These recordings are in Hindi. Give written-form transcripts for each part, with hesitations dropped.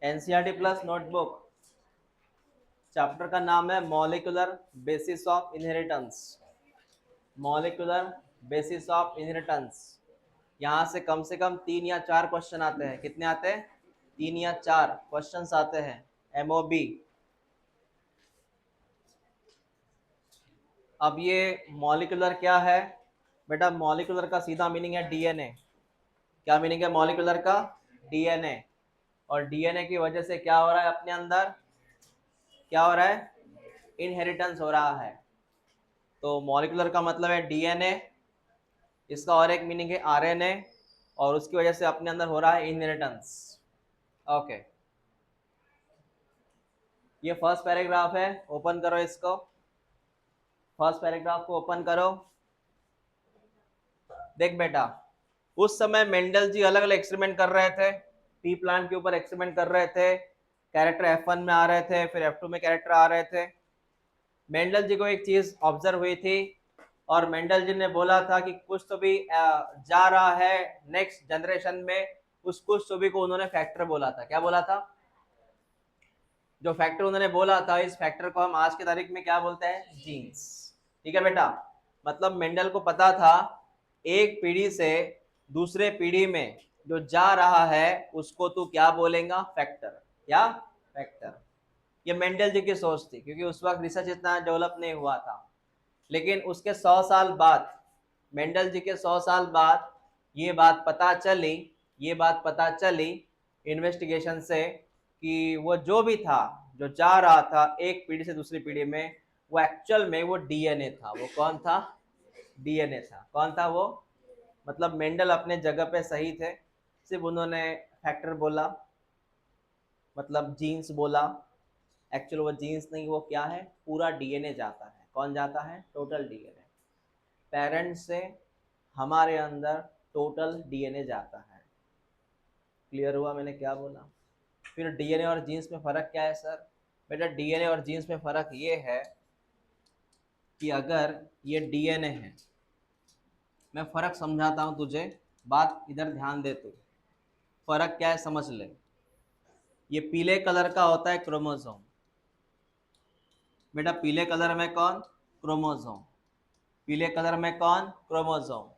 एनसीईआरटी प्लस नोटबुक, चैप्टर का नाम है molecular basis of inheritance. Molecular basis of inheritance. यहाँ से कम 3 या 4 क्वेश्चन आते हैं। कितने आते हैं? 3 या 4 क्वेश्चन आते हैं। एमओबी। अब ये मॉलिक्यूलर क्या है बेटा? मॉलिक्यूलर का सीधा मीनिंग है डीएनए। क्या मीनिंग है मॉलिक्यूलर का? डीएनए। और डीएनए की वजह से क्या हो रहा है अपने अंदर? क्या हो रहा है? इनहेरिटेंस हो रहा है। तो मॉलिक्यूलर का मतलब है डीएनए, इसका और एक मीनिंग है आरएनए, और उसकी वजह से अपने अंदर हो रहा है इनहेरिटेंस। ओके, ये फर्स्ट पैराग्राफ है, ओपन करो इसको। फर्स्ट पैराग्राफ को ओपन करो। देख बेटा, उस समय मेंडल जी अलग अलग एक्सपेरिमेंट कर रहे थे। पी प्लांट के ऊपर एक्सपेरिमेंट कर रहे थे। कैरेक्टर F1 में आ रहे थे, फिर F2 में कैरेक्टर आ रहे थे। मेंडल जी को एक चीज ऑब्जर्व हुई थी, और मेंडल जी ने बोला था कि कुछ तो भी जा रहा है नेक्स्ट जनरेशन में। उस कुछ तो भी को उन्होंने फैक्टर बोला था। क्या बोला था? जो फैक्टर उन्होंने बोला था, इस फैक्टर को हम आज की तारीख में क्या बोलते हैं? जीन्स। ठीक है बेटा, मतलब मेंडल को पता था एक पीढ़ी से दूसरे पीढ़ी में जो जा रहा है उसको तू क्या बोलेगा? फैक्टर। क्या? फैक्टर। ये मेंडल जी की सोच थी, क्योंकि उस वक्त रिसर्च इतना डेवलप नहीं हुआ था। लेकिन उसके 100 साल बाद, मेंडल जी के 100 साल बाद ये बात पता चली, ये बात पता चली इन्वेस्टिगेशन से, कि वो जो भी था, जो जा रहा था एक पीढ़ी से दूसरी पीढ़ी में, वो एक्चुअल में वो डीएनए था। वो कौन था? डीएनए था। कौन था वो? मतलब मेंडल अपने जगह पे सही थे, सिर्फ उन्होंने फैक्टर बोला, मतलब जीन्स बोला। एक्चुअल वो जीन्स नहीं, वो क्या है? पूरा डीएनए जाता है। कौन जाता है? Total DNA. पेरेंट्स से हमारे अंदर टोटल डीएनए जाता है। क्लियर हुआ मैंने क्या बोला? फिर डीएनए और जीन्स में फ़र्क क्या है सर? बेटा डीएनए और जीन्स में फ़र्क ये है कि अगर ये डीएनए है, मैं फ़र्क समझाता हूँ तुझे, बात इधर ध्यान दे तू। फ़र्क क्या है समझ ले। ये पीले कलर का होता है क्रोमोसोम। बेटा पीले कलर में कौन? क्रोमोसोम। पीले कलर में कौन? क्रोमोसोम।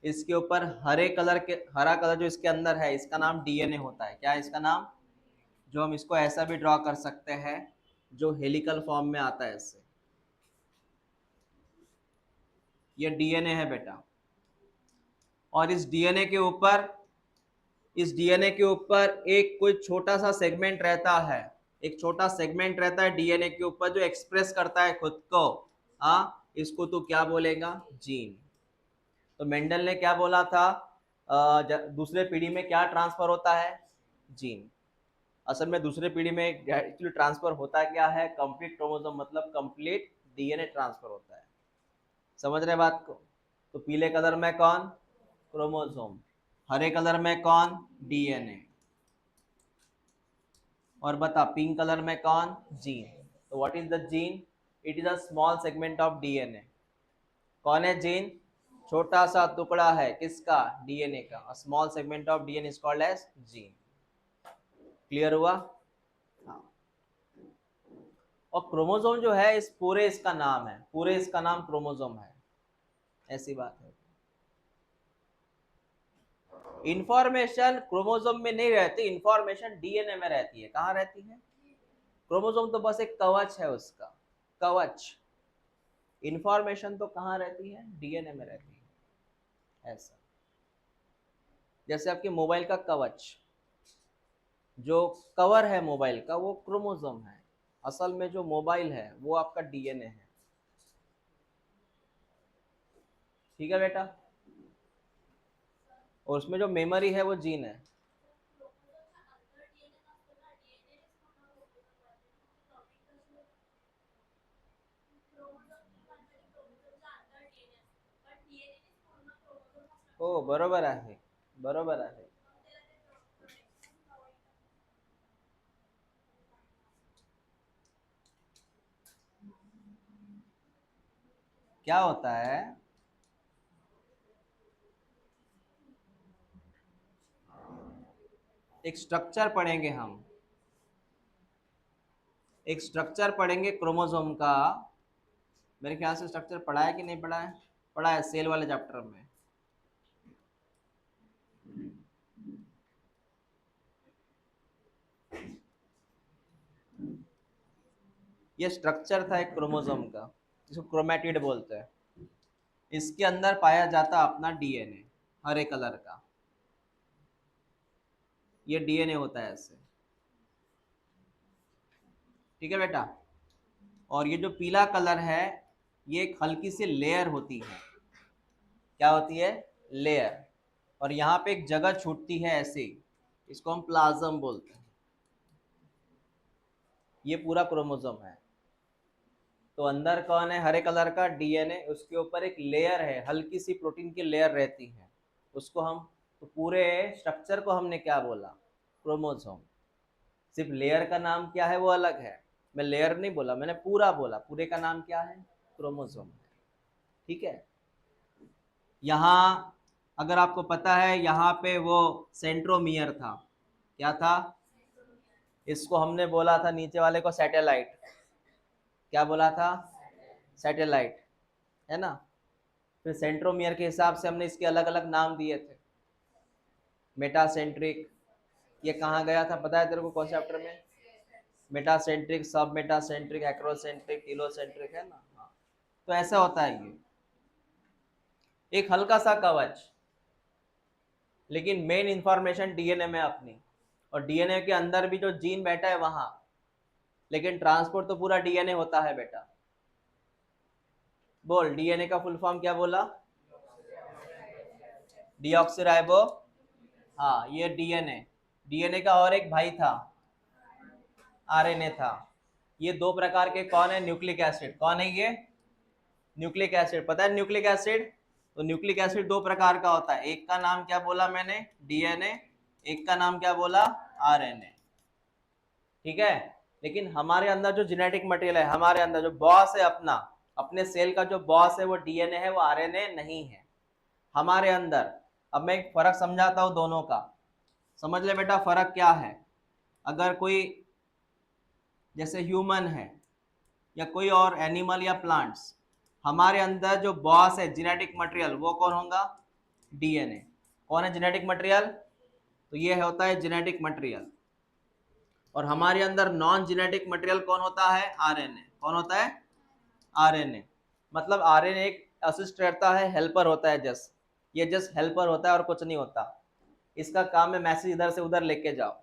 इसके ऊपर हरे कलर के, हरा कलर जो इसके अंदर है, इसका नाम डीएनए होता है। क्या है इसका नाम? जो हम इसको ऐसा भी ड्रॉ कर सकते हैं, जो हेलिकल फॉर्म में आता है इससे। ये डीएनए है बेटा। और इस डीएनए के ऊपर एक कोई छोटा सा सेगमेंट रहता है। एक छोटा सेगमेंट रहता है डीएनए के ऊपर, जो एक्सप्रेस करता है खुद को। हाँ, इसको तू क्या बोलेगा? जीन। तो मेंडल ने क्या बोला था? दूसरे पीढ़ी में क्या ट्रांसफर होता है? जीन। असल में दूसरे पीढ़ी में एक्चुअली ट्रांसफर होता क्या है? कंप्लीट क्रोमोसोम, मतलब कंप्लीट डीएनए ट्रांसफर होता है। समझ रहे बात को? तो पीले कलर में कौन? क्रोमोसोम। हरे कलर में कौन? डीएनए। और बता पिंक कलर में कौन? जीन। तो what is the gene? It is a small segment of DNA. कौन है जीन? छोटा सा टुकड़ा है किसका? डीएनए का। A small segment of DNA is called as gene. Clear हुआ? हाँ। और क्रोमोसोम जो है, इस पूरे इसका नाम है, पूरे इसका नाम क्रोमोसोम है। ऐसी बात है। इंफॉर्मेशन क्रोमोसोम में नहीं रहती, इंफॉर्मेशन डीएनए में रहती है। कहाँ रहती है? क्रोमोसोम तो बस एक कवच है उसका, कवच। इंफॉर्मेशन तो कहाँ रहती है? डीएनए में रहती है। ऐसा जैसे आपके मोबाइल का कवच, जो कवर है मोबाइल का, वो क्रोमोसोम है। असल में जो मोबाइल है वो आपका डीएनए है। ठीक है बेटा? और उसमें जो मेमोरी है वो जीन है। हो बरोबर आहे, बरोबर आहे। क्या होता है? एक स्ट्रक्चर पढ़ेंगे हम, एक स्ट्रक्चर पढ़ेंगे क्रोमोसोम का। मेरे ख्याल से स्ट्रक्चर पढ़ा है कि नहीं पढ़ा है? पढ़ा है, सेल वाले चैप्टर में। ये स्ट्रक्चर था एक क्रोमोसोम का, जिसको क्रोमेटिड बोलते हैं। इसके अंदर पाया जाता अपना डीएनए, हरे कलर का। ये डीएनए होता है ऐसे, ठीक है बेटा। और ये जो पीला कलर है, ये एक हल्की सी लेयर होती है। क्या होती है? लेयर। और यहाँ पे एक जगह छूटती है ऐसे, इसको हम प्लाज्म बोलते हैं। ये पूरा क्रोमोसोम है। तो अंदर कौन है? हरे कलर का डीएनए, उसके ऊपर एक लेयर है, हल्की सी प्रोटीन की लेयर रहती है, उसको हम, तो पूरे स्ट्रक्चर को हमने क्या बोला? क्रोमोसोम। सिर्फ लेयर का नाम क्या है वो अलग है, मैं लेयर नहीं बोला, मैंने पूरा बोला। पूरे का नाम क्या है? क्रोमोसोम है, ठीक है। यहाँ अगर आपको पता है, यहाँ पे वो सेंट्रोमियर था। क्या था? इसको हमने बोला था नीचे वाले को सैटेलाइट। क्या बोला था? सैटेलाइट, है ना। फिर सेंट्रोमियर के हिसाब से हमने इसके अलग अलग नाम दिए थे। मेटासेंट्रिक, ये कहाँ गया था पता है तेरे को कौन चैप्टर में? मेटासेंट्रिक, सब मेटासेंट्रिक, एक्रोसेंट्रिक, टीलोसेंट्रिक, है ना। हाँ, तो ऐसा होता है ये एक हल्का सा कवच, लेकिन मेन इंफॉर्मेशन डीएनए में अपनी। और डीएनए के अंदर भी जो जीन बैठा है वहां, लेकिन ट्रांसपोर्ट तो पूरा डीएनए होता है बेटा। बोल, डीएनए का फुल फॉर्म क्या बोला? डीऑक्सीराइबो। हाँ, ये डीएनए। डीएनए का और एक भाई था, आरएनए था। ये दो प्रकार के कौन है? Nucleic acid. कौन है ये? Nucleic acid. पता है न्यूक्लिक एसिड? तो न्यूक्लिक एसिड दो प्रकार का होता है, एक का नाम क्या बोला मैंने? डीएनए। एक का नाम क्या बोला? आरएनए, ठीक है। लेकिन हमारे अंदर जो जेनेटिक मटेरियल है, हमारे अंदर जो बॉस है अपना, अपने सेल का जो बॉस है वो डीएनए है, वो आरएनए नहीं है हमारे अंदर। अब मैं एक फर्क समझाता हूं दोनों का, समझ ले बेटा फर्क क्या है। अगर कोई जैसे ह्यूमन है या कोई और एनिमल या प्लांट्स, हमारे अंदर जो बॉस है जेनेटिक मटेरियल वो कौन होगा? डीएनए। कौन है जेनेटिक मटेरियल? तो ये होता है जेनेटिक मटेरियल। और हमारे अंदर नॉन जेनेटिक मटेरियल कौन होता है? आरएनए। कौन होता है? आरएनए। मतलब आरएनए एक असिस्ट रहता है, हेल्पर होता है, जस्ट ये जस्ट हेल्पर होता है और कुछ नहीं होता। इसका काम है मैसेज इधर से उधर लेके जाओ,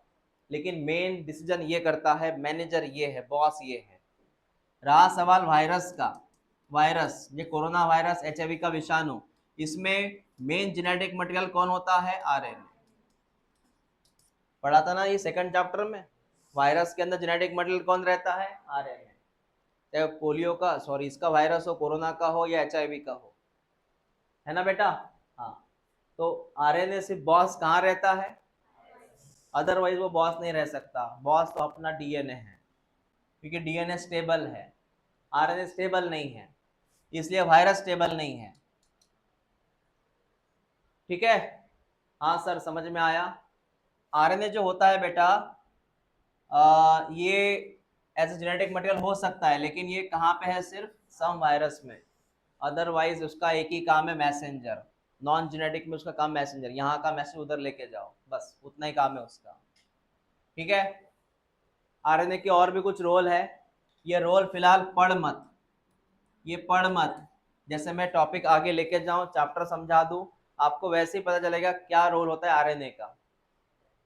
लेकिन मेन डिसीजन ये करता है, मैनेजर ये है, बॉस ये है। रहा सवाल वायरस का, वायरस ये कोरोना वायरस, एचआईवी का विषाणु, इसमें मेन जेनेटिक मटेरियल कौन होता है? आरएनए। पढ़ा था ना ये सेकंड चैप्टर में। वायरस के अंदर जेनेटिक मटेरियल कौन रहता है? आरएनए। चाहे पोलियो का, सॉरी, इसका वायरस हो, कोरोना का हो या एचआईवी का हो, है ना बेटा। हाँ, तो आरएनए से बॉस कहाँ रहता है? अदरवाइज वो बॉस नहीं रह सकता। बॉस तो अपना डीएनए है, क्योंकि डीएनए स्टेबल है, आरएनए स्टेबल नहीं है, इसलिए वायरस स्टेबल नहीं है, ठीक है। हाँ सर, समझ में आया। आरएनए जो होता है बेटा, ये एज ए जेनेटिक मटेरियल हो सकता है, लेकिन ये कहाँ पे है? सिर्फ सम वायरस में। अदरवाइज उसका एक ही काम है, मैसेंजर। नॉन जेनेटिक में उसका काम मैसेंजर, यहाँ का मैसेज उधर लेके जाओ, बस उतना ही काम है उसका, ठीक है। आरएनए के और भी कुछ रोल है, ये रोल फिलहाल पढ़ मत, ये पढ़ मत। जैसे मैं टॉपिक आगे लेके जाऊं, चैप्टर समझा दूं, आपको वैसे ही पता चलेगा क्या रोल होता है आरएनए का।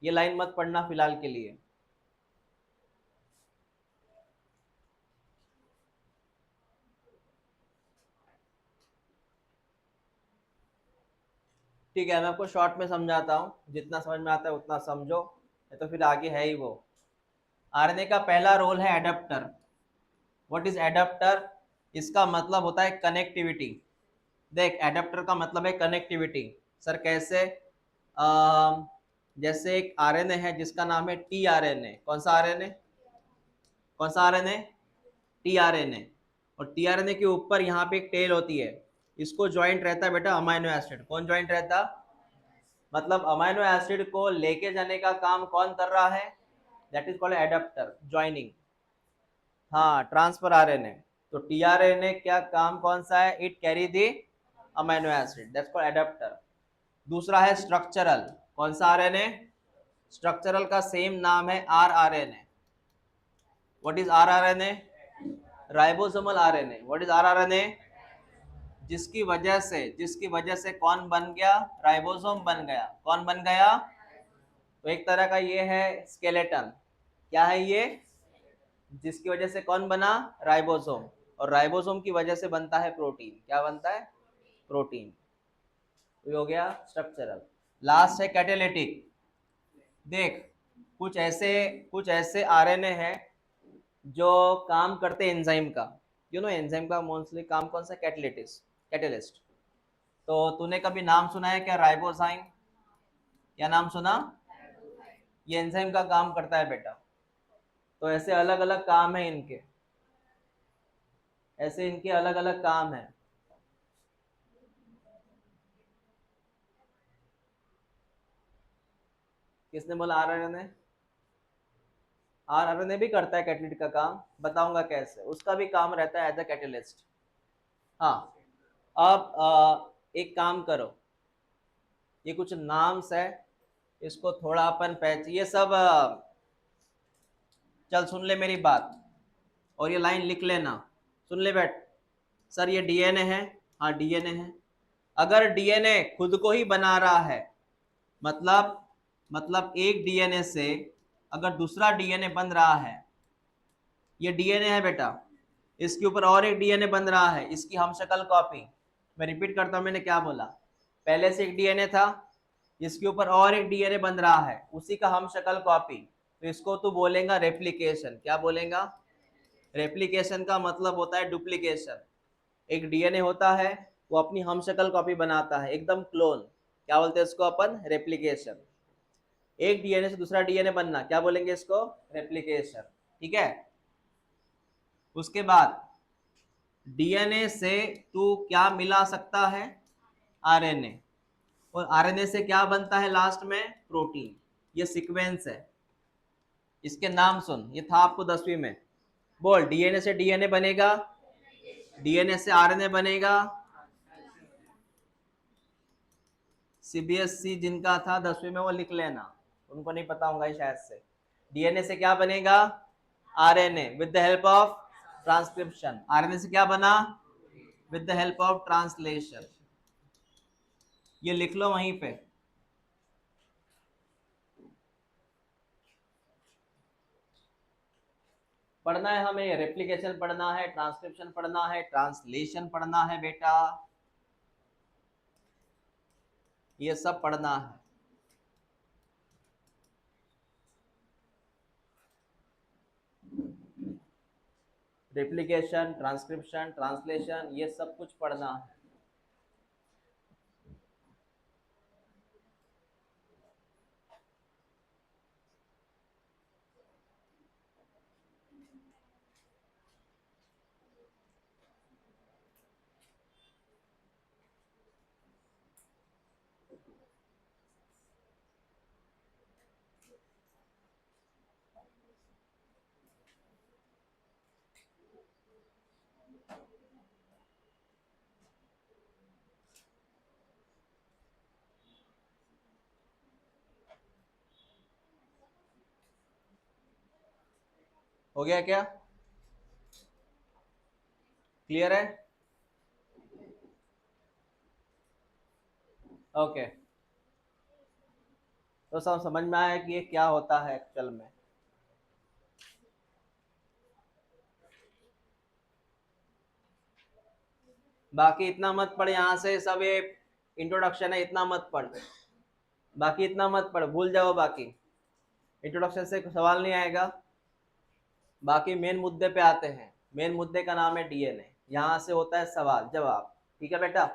ये लाइन मत पढ़ना फिलहाल के लिए। ठीक है, मैं आपको शॉर्ट में समझाता हूँ, जितना समझ में आता है उतना समझो, नहीं तो फिर आगे है ही वो। आरएनए का पहला रोल है एडेप्टर। What is adapter? इसका मतलब होता है कनेक्टिविटी। देख, एडेप्टर का मतलब है कनेक्टिविटी। सर कैसे? जैसे एक आरएनए है जिसका नाम है टीआरएनए। कौन सा आरएनए? कौन सा आरएनए? टीआरएनए। और टीआरएनए के ऊपर यहाँ पे एक टेल होती है, इसको ज्वाइंट रहता है बेटा अमाइनो एसिड। कौन ज्वाइंट रहता? मतलब अमाइनो एसिड को लेके जाने का काम कौन कर रहा है? That is called adapter, joining. हाँ, ट्रांसफर आरएनए। तो टीआरएनए क्या काम कौन सा है? It carry the amino acid, that's called adapter. दूसरा है स्ट्रक्चरल। कौन सा आरएनए? स्ट्रक्चरल का सेम नाम है rRNA. What is rRNA? Ribosomal RNA. What is rRNA? जिसकी वजह से कौन बन गया? राइबोसोम बन गया। कौन बन गया? तो एक तरह का ये है स्केलेटन। क्या है ये? जिसकी वजह से कौन बना? राइबोसोम। और राइबोसोम की वजह से बनता है प्रोटीन। क्या बनता है? प्रोटीन। तो ये हो गया स्ट्रक्चरल। लास्ट है कैटालिटिक। देख, कुछ ऐसे आरएनए हैं जो काम करते हैं एंजाइम का। एंजाइम का मोस्टली काम कौन सा? कैटेलिस्ट। तो तूने कभी नाम सुना है क्या? राइबोजाइम। क्या नाम सुना? ये एंजाइम का काम करता है बेटा। तो ऐसे अलग अलग काम है इनके, ऐसे इनके अलग अलग काम है। किसने बोला आरएनए? आरएनए भी करता है कैटलिस्ट का काम, बताऊंगा कैसे। उसका भी काम रहता है एज अ कैटलिस्ट। हाँ। अब एक काम करो, ये कुछ नाम्स है, इसको थोड़ा अपन पहच, ये सब चल सुन ले मेरी बात और ये लाइन लिख लेना। सुन ले बैठ। सर ये डीएनए है। हाँ डीएनए है। अगर डीएनए खुद को ही बना रहा है, मतलब एक डीएनए से अगर दूसरा डीएनए बन रहा है, ये डीएनए है बेटा, इसके ऊपर और एक डीएनए बन रहा है, इसकी हम शक्ल कॉपी। मैं रिपीट करता हूं, मैंने क्या बोला? पहले से एक डीएनए था, इसके ऊपर और एक डीएनए बन रहा है, उसी का हम शक्ल कॉपी। तो इसको तू बोलेगा रेप्लिकेशन। क्या बोलेगा? रेप्लिकेशन का मतलब होता है डुप्लीकेशन। एक डीएनए होता है, वो अपनी हम शक्ल कॉपी बनाता है, एकदम क्लोन। क्या बोलते हैं इसको अपन? रेप्लिकेशन। एक डीएनए से दूसरा डीएनए बनना, क्या बोलेंगे इसको? रेप्लिकेशन। ठीक है। उसके बाद डीएनए से तू क्या मिला सकता है? आरएनए। और आरएनए से क्या बनता है लास्ट में? प्रोटीन। ये सीक्वेंस है। इसके नाम सुन, ये था आपको 10वीं में। बोल, डीएनए से डीएनए बनेगा, डीएनए से आरएनए बनेगा। सीबीएसई जिनका था 10वीं में वो लिख लेना, उनको नहीं पता होगा शायद से। डीएनए से क्या बनेगा? RNA with the help of transcription. RNA से क्या बना? With the help of translation. ये लिख लो वहीं पे। पढ़ना है हमें, रेप्लिकेशन पढ़ना है, ट्रांसक्रिप्शन पढ़ना है, ट्रांसलेशन पढ़ना है बेटा, ये सब पढ़ना है। रेप्लिकेशन, ट्रांसक्रिप्शन, ट्रांसलेशन, ये सब कुछ पढ़ना है। हो गया क्या? क्लियर है? ओके। तो सब समझ में आया कि ये क्या होता है एक्चुअल में। बाकी इतना मत पढ़, यहाँ से सब ये इंट्रोडक्शन है, इतना मत पढ़। बाकी इतना मत पढ़, भूल जाओ। बाकी इंट्रोडक्शन से सवाल नहीं आएगा। बाकी मेन मुद्दे पे आते हैं। मेन मुद्दे का नाम है डीएनए। यहाँ से होता है सवाल जवाब। ठीक है बेटा,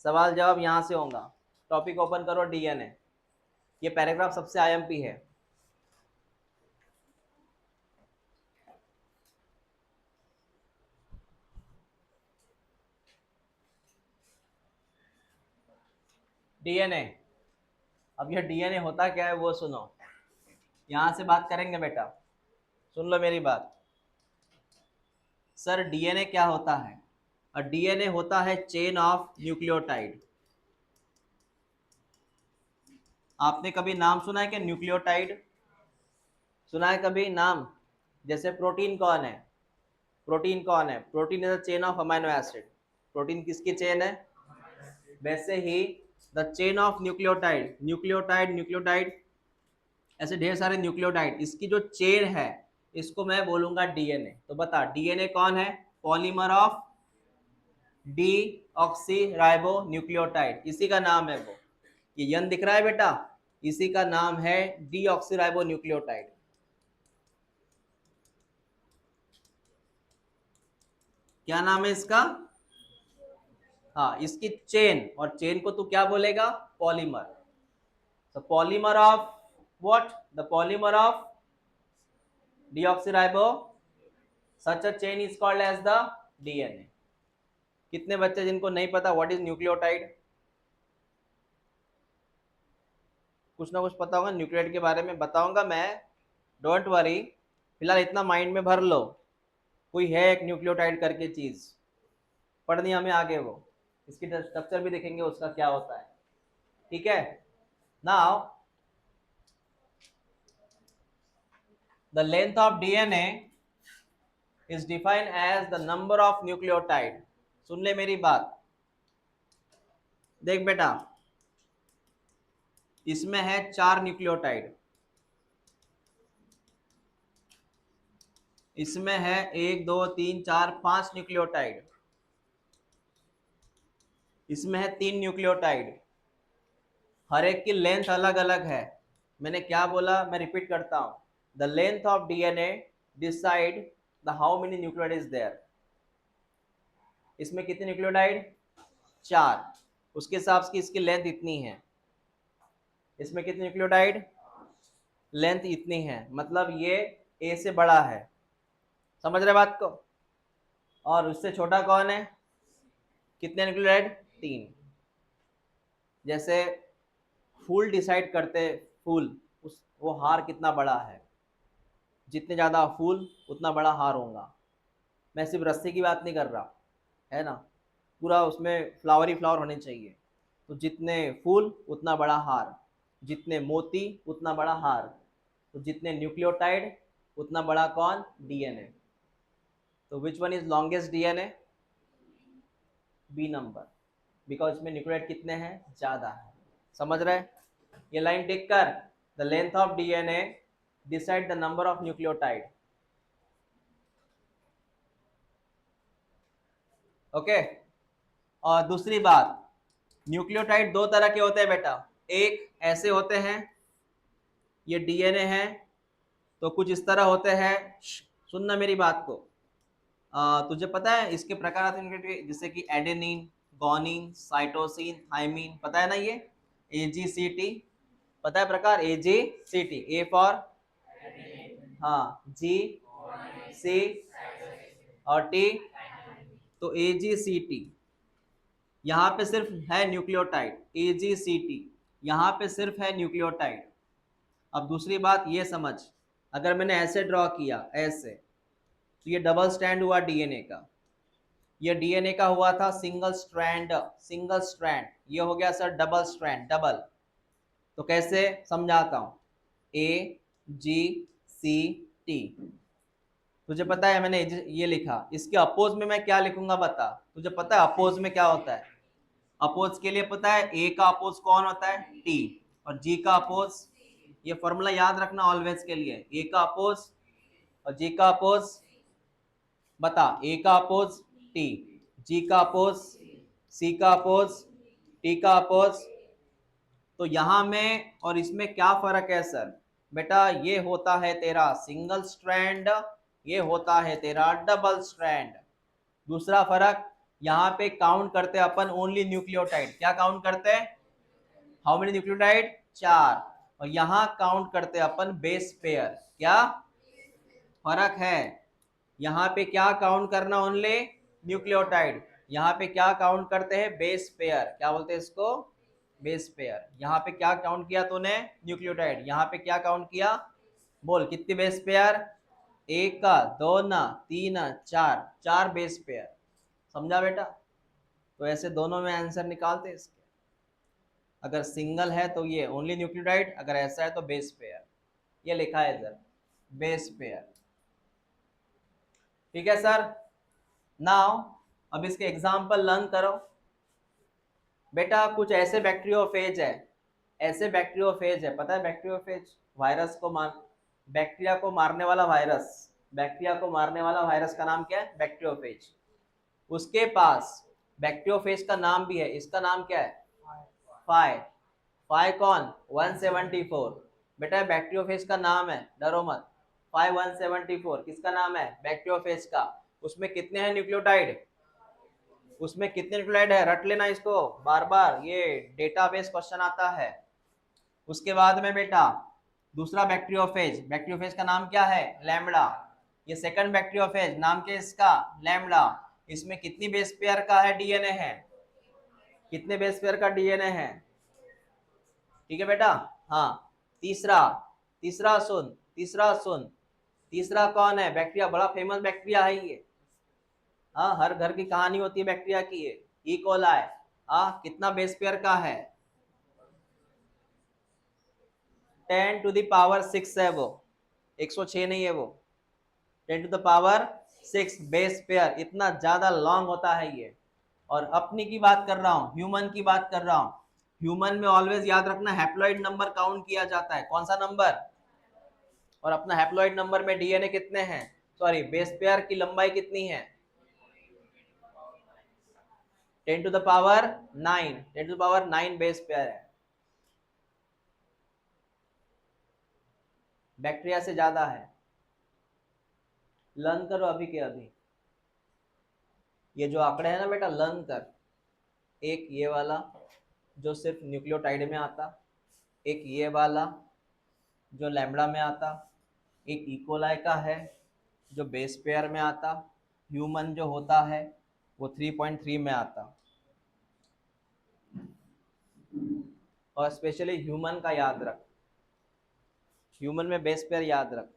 सवाल जवाब यहाँ से होगा। टॉपिक ओपन करो, डीएनए। ये पैराग्राफ सबसे आईएमपी है। डीएनए। अब यह डीएनए होता क्या है वो सुनो। यहाँ से बात करेंगे बेटा, सुन लो मेरी बात। सर डीएनए क्या होता है? और डीएनए होता है चेन ऑफ न्यूक्लियोटाइड। आपने कभी नाम सुना है क्या न्यूक्लियोटाइड? सुना है कभी नाम? जैसे प्रोटीन कौन है? प्रोटीन कौन है? Protein is the chain of amino acid. Protein किसकी चेन है? वैसे ही the chain of nucleotide, nucleotide nucleotide ऐसे ढेर सारे न्यूक्लियोटाइड, इसकी जो चेन है इसको मैं बोलूंगा डीएनए। तो बता डीएनए कौन है? Polymer of D oxy ribo nucleotide, इसी का नाम है वो। ये यन दिख रहा है बेटा, इसी का नाम है डी ऑक्सी राइबो न्यूक्लियोटाइड। क्या नाम है इसका? हाँ, इसकी चेन, और चेन को तू क्या बोलेगा? Polymer. So polymer of what? The polymer of deoxyribo, such a chain is called as the DNA. कितने बच्चे जिनको नहीं पता व्हाट इज न्यूक्लियोटाइड? कुछ ना कुछ पता होगा न्यूक्लियोटाइड के बारे में, बताऊंगा मैं, डोंट वरी। फिलहाल इतना माइंड में भर लो, कोई है एक न्यूक्लियोटाइड करके चीज, पढ़नी हमें आगे वो, इसकी स्ट्रक्चर भी देखेंगे उसका क्या होता है। ठीक है, now the length of DNA is defined as the number of nucleotide। सुन ले मेरी बात, देख बेटा, इसमें है 4 न्यूक्लियोटाइड, इसमें है 1 2 3 4 5 न्यूक्लियोटाइड, इसमें है 3 न्यूक्लियोटाइड। हर एक की लेंथ अलग अलग है। मैंने क्या बोला, मैं रिपीट करता हूं, the length of DNA decide the how many nucleotide is there. इसमें कितने न्यूक्लियोटाइड? 4, उसके हिसाब से इसकी लेंथ इतनी है। इसमें कितने न्यूक्लियोटाइड? लेंथ इतनी है, मतलब ये ए से बड़ा है, समझ रहे बात को? और उससे छोटा कौन है? कितने न्यूक्लियोटाइड? 3। जैसे फूल डिसाइड करते, फूल उस वो हार कितना बड़ा है, जितने ज़्यादा फूल उतना बड़ा हार होगा। मैं सिर्फ रस्सी की बात नहीं कर रहा, है ना, पूरा उसमें फ्लावर ही फ्लावर होने चाहिए। तो जितने फूल उतना बड़ा हार, जितने मोती उतना बड़ा हार, तो जितने न्यूक्लियोटाइड उतना बड़ा कौन? डीएनए। तो which one is longest DNA? B number, because इसमें न्यूक्लियोटाइड कितने हैं? ज़्यादा है। समझ रहे? ये लाइन टिक कर, the length of DNA decide the number of nucleotide. Okay, और दूसरी बात, न्यूक्लियोटाइड 2 तरह के होते हैं बेटा। एक ऐसे होते हैं, ये डीएनए है तो कुछ इस तरह होते हैं। सुनना मेरी बात को, तुझे पता है इसके प्रकार आते हैं, जैसे कि एडेनिन, गोनिन, साइटोसिन, थाइमिन, पता है ना ये? AGCT, पता है प्रकार? AGCT, ए फॉर, हाँ, G C और T, तो AGCT यहाँ पे सिर्फ है न्यूक्लियोटाइड। AGCT यहाँ पे सिर्फ है न्यूक्लियोटाइड। अब दूसरी बात ये समझ, अगर मैंने ऐसे ड्रॉ किया ऐसे, तो ये डबल स्ट्रैंड हुआ डीएनए का। ये डीएनए का हुआ था सिंगल स्ट्रैंड, सिंगल स्ट्रैंड, ये हो गया सर डबल स्ट्रैंड, डबल। तो कैसे समझाता हूँ, AGCT, तुझे पता है मैंने ये लिखा, इसके अपोज में मैं क्या लिखूंगा बता? तुझे पता है अपोज में क्या होता है? अपोज के लिए पता है ए का अपोज कौन होता है? टी, और जी का अपोज, ये फॉर्मूला याद रखना ऑलवेज के लिए, ए का अपोज और जी का अपोज, बता, ए का अपोज टी, जी का अपोज, सी का अपोज, टी का अपोज। तो यहां में और इसमें क्या फर्क है सर? बेटा ये होता है तेरा सिंगल स्ट्रैंड, ये होता है तेरा डबल स्ट्रैंड। दूसरा फर्क, यहाँ पे काउंट करते अपन ओनली न्यूक्लियोटाइड। क्या काउंट करते हैं? How many nucleotide? 4। और यहाँ काउंट करते अपन बेस पेयर। क्या फर्क है? यहाँ पे क्या काउंट करना? Only nucleotide. यहाँ पे क्या काउंट करते हैं? Base pair. क्या बोलते हैं इसको? Base pair. यहाँ पे क्या काउंट किया तूने? न्यूक्लियोटाइड। यहाँ पे क्या काउंट किया? बोल कितनी बेस पेयर? एक का, दो ना, तीन, चार, चार बेस पेयर। समझा बेटा? तो ऐसे दोनों में आंसर निकालते इसके। अगर सिंगल है तो ये ओनली न्यूक्लियोटाइड, अगर ऐसा है तो बेस पेयर। ये लिखा है इधर, बेस पेयर। ठीक है सर। नाउ अब इसके एग्जांपल लर्न करो। बेटा कुछ ऐसे बैक्टीरियोफेज है, ऐसे बैक्टीरियोफेज है, पता है बैक्टीरियोफेज? वायरस को मार, बैक्टीरिया को मारने वाला वायरस, बैक्टीरिया को मारने वाला वायरस का नाम क्या है? बैक्टीरियोफेज। उसके पास बैक्टीरियोफेज का नाम भी है, इसका नाम क्या है? फाइ। फाइ कौन? 174। बेटा बैक्टीरियोफेज का नाम है, डरो मत। फाइ 174 किसका नाम है? बैक्टीरियोफेज का। उसमें कितने हैं न्यूक्लियोटाइड? उसमें कितने न्यूक्लियोटाइड है? रट लेना इसको बार बार, ये डेटाबेस क्वेश्चन आता है। उसके बाद में बेटा दूसरा बैक्टीरियोफेज, बैक्टीरियोफेज का नाम क्या है? लैम्बडा। ये सेकंड बैक्टीरियोफेज, नाम क्या है इसका? लैम्बडा। इसमें कितनी बेस पेयर का है डीएनए है? कितने बेस पेयर का डीएनए है? ठीक है बेटा। हाँ, तीसरा, तीसरा सुन, तीसरा सुन, तीसरा कौन है? बैक्टीरिया, बड़ा फेमस बैक्टीरिया है ये। हाँ, हर घर की कहानी होती है बैक्टीरिया की। ये ई कोलाई। हाँ, कितना बेस पेयर का है? 10⁻6 है वो, 106 नहीं है वो, 10⁻6 बेस पेयर। इतना ज्यादा लॉन्ग होता है ये। और अपनी की बात कर रहा हूँ, ह्यूमन की बात कर रहा हूँ। ह्यूमन में ऑलवेज याद रखना हैप्लॉइड नंबर काउंट किया जाता है। कौन सा नंबर? और अपना हैप्लॉइड नंबर में डीएनए कितने हैं, सॉरी बेस पेयर की लंबाई कितनी है? 10⁻9, 10⁻9 बेस पेयर है। बैक्टीरिया से ज्यादा है। लर्न करो अभी के अभी। ये जो आंकड़े हैं ना बेटा, लर्न कर। एक ये वाला जो सिर्फ न्यूक्लियोटाइड में आता, एक ये वाला जो लैम्बडा में आता, एक इकोलाई का है जो बेस पेयर में आता, ह्यूमन जो होता है वो 3.3 में आता। और स्पेशली ह्यूमन का याद रख, ह्यूमन में बेस पेयर याद रख।